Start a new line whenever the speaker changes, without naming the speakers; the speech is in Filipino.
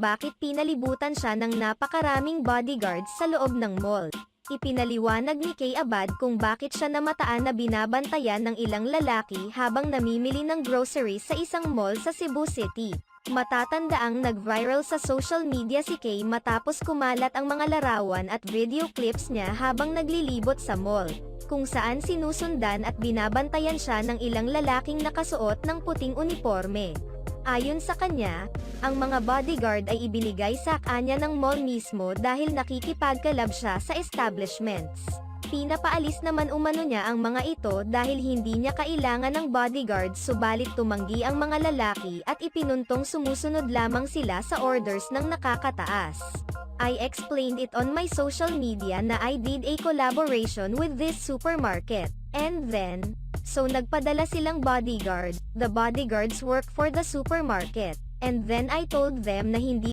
bakit pinalibutan siya ng napakaraming bodyguards sa loob ng mall. Ipinaliwanag ni Kay Abad kung bakit siya namataan na binabantayan ng ilang lalaki habang namimili ng groceries sa isang mall sa Cebu City. Matatandaang nag-viral sa social media si Kay matapos kumalat ang mga larawan at video clips niya habang naglilibot sa mall, kung saan sinusundan at binabantayan siya ng ilang lalaking nakasuot ng puting uniforme. Ayon sa kanya, ang mga bodyguard ay ibinigay sa kanya ng mall mismo dahil nakikipagkalab siya sa establishments. Pinapaalis naman umano niya ang mga ito dahil hindi niya kailangan ng bodyguard, subalit tumanggi ang mga lalaki at ipinuntong sumusunod lamang sila sa orders ng nakakataas. I explained it on my social media na I did a collaboration with this supermarket. And then, so nagpadala silang bodyguard. The bodyguards work for the supermarket. And then I told them na hindi